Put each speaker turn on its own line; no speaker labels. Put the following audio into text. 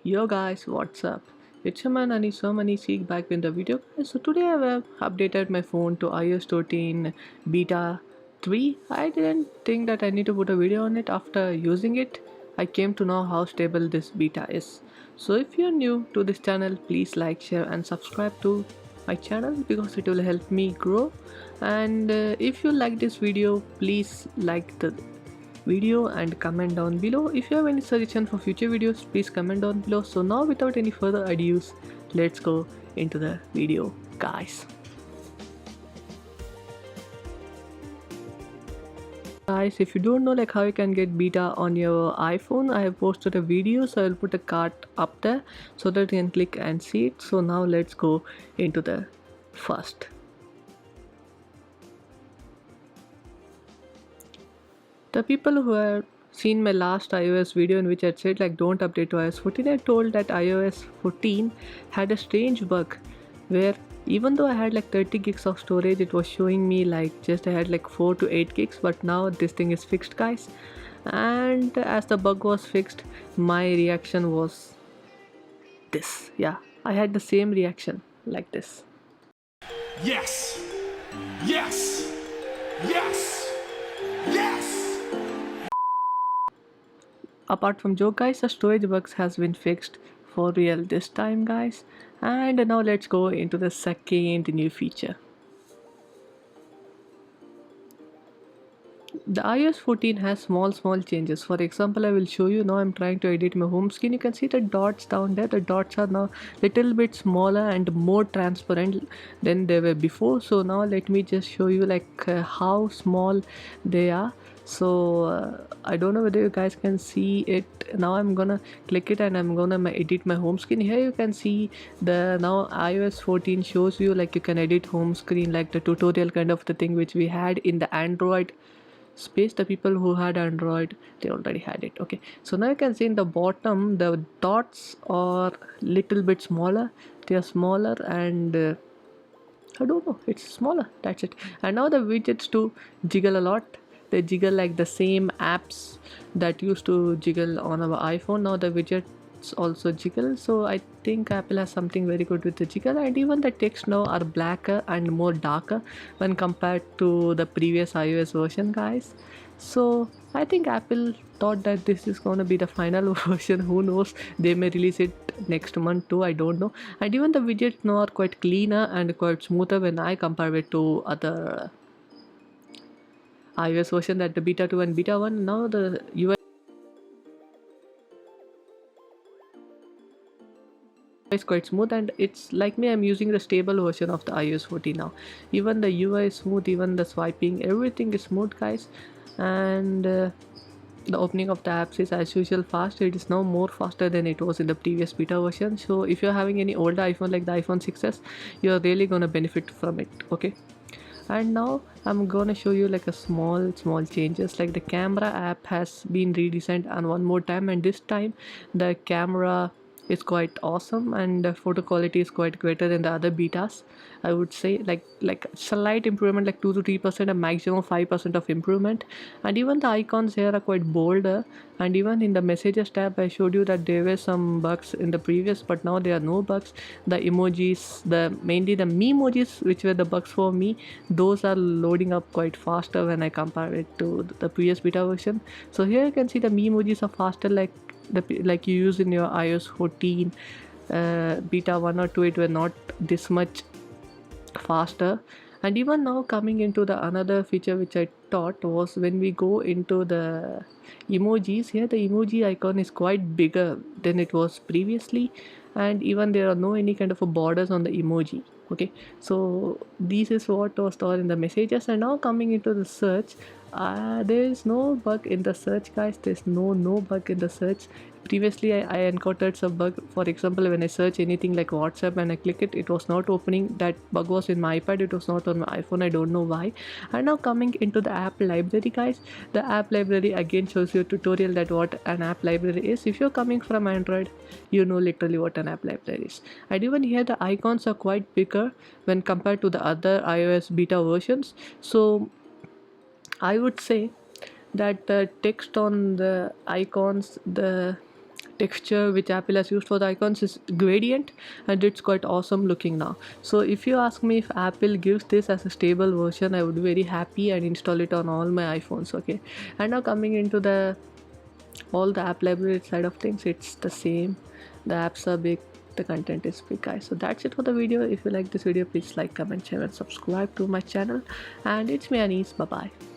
Yo guys, what's up? It's your man Seek back in the video guys. So today I have updated my phone to iOS 13 beta 3. I didn't think that I need to put a video on it. After using it, I came to know how stable this beta is. So if you're new to this channel, please like, share and subscribe to my channel because it will help me grow. And if you like this video, please like the video and comment down below. If you have any suggestion for future videos, please comment down below. So now without any further ado, let's go into the video guys. Guys, if you don't know like how you can get beta on your iPhone, I have posted a video, so I'll put a card up there so that you can click and see it. So now let's go into the first. The people who have seen my last iOS video in which I said like don't update to iOS 14, I told that iOS 14 had a strange bug where even though I had like 30 gigs of storage, it was showing me like just I had like 4 to 8 gigs, but now this thing is fixed guys. And as the bug was fixed, my reaction was this. Yeah, I had the same reaction like this.
Yes! Yes! Yes! Yes!
Apart from joke guys, the storage bugs has been fixed for real this time guys. And now let's go into the second new feature. The iOS 14 has small changes. For example, I will show you now. I'm trying to edit my home screen. You can see the dots down there. The dots are now little bit smaller and more transparent than they were before. So now let me just show you like how small they are. So I don't know whether you guys can see it. Now I'm gonna click it and I'm gonna edit my home screen. Here you can see the now iOS 14 shows you like you can edit home screen like the tutorial kind of the thing which we had in the Android space. The people who had Android, they already had it. Okay, so now you can see in the bottom the dots are little bit smaller. They are smaller and I don't know, it's smaller, that's it. And now the widgets to jiggle a lot. They jiggle like the same apps that used to jiggle on our iPhone. Now the widgets also jiggle. So I think Apple has something very good with the jiggle. And even the text now are blacker and more darker when compared to the previous iOS version guys. So I think Apple thought that this is going to be the final version. Who knows, they may release it next month too, I don't know. And even the widgets now are quite cleaner and quite smoother when I compare it to other iOS version, that the beta 2 and beta 1. Now the UI is quite smooth and it's like me, I'm using the stable version of the iOS 14 now. Even the UI is smooth, even the swiping, everything is smooth guys. And the opening of the apps is as usual fast. It is now more faster than it was in the previous beta version. So if you're having any older iPhone like the iPhone 6s, you're really gonna benefit from it. Okay, and now I'm gonna show you like a small changes. Like the camera app has been redesigned and one more time, and this time the camera is quite awesome and the photo quality is quite greater than the other betas. I would say like slight improvement, like 2 to 3%, a maximum 5% of improvement. And even the icons here are quite bolder. And even in the messages tab, I showed you that there were some bugs in the previous, but now there are no bugs. The emojis, mainly the memojis, which were the bugs for me, those are loading up quite faster when I compare it to the previous beta version. So here you can see the memojis are faster, like you use in your iOS 14 beta 1 or 2. It were not this much faster. And even now coming into the another feature which I thought was when we go into the emojis, here the emoji icon is quite bigger than it was previously, and even there are no any kind of a borders on the emoji. Okay, so this is what was stored in the messages. And now coming into the search, there is no bug in the search guys. There's no bug in the search. Previously I encountered some bug. For example, when I search anything like WhatsApp and I click it, it was not opening. That bug was in my iPad, it was not on my iPhone. I don't know why. And now coming into the app library guys, the app library again shows you a tutorial that what an app library is. If you're coming from Android, you know literally what an app library is. And even here the icons are quite bigger when compared to the other iOS beta versions. So I would say that the text on the icons, the texture which Apple has used for the icons is gradient, and it's quite awesome looking now. So if you ask me if Apple gives this as a stable version, I would be very happy and install it on all my iPhones. Okay, and now coming into the all the app library side of things, it's the same. The apps are big, the content is big, guys. So that's it for the video. If you like this video, please like, comment, share and subscribe to my channel. And it's me, Anis. Bye bye.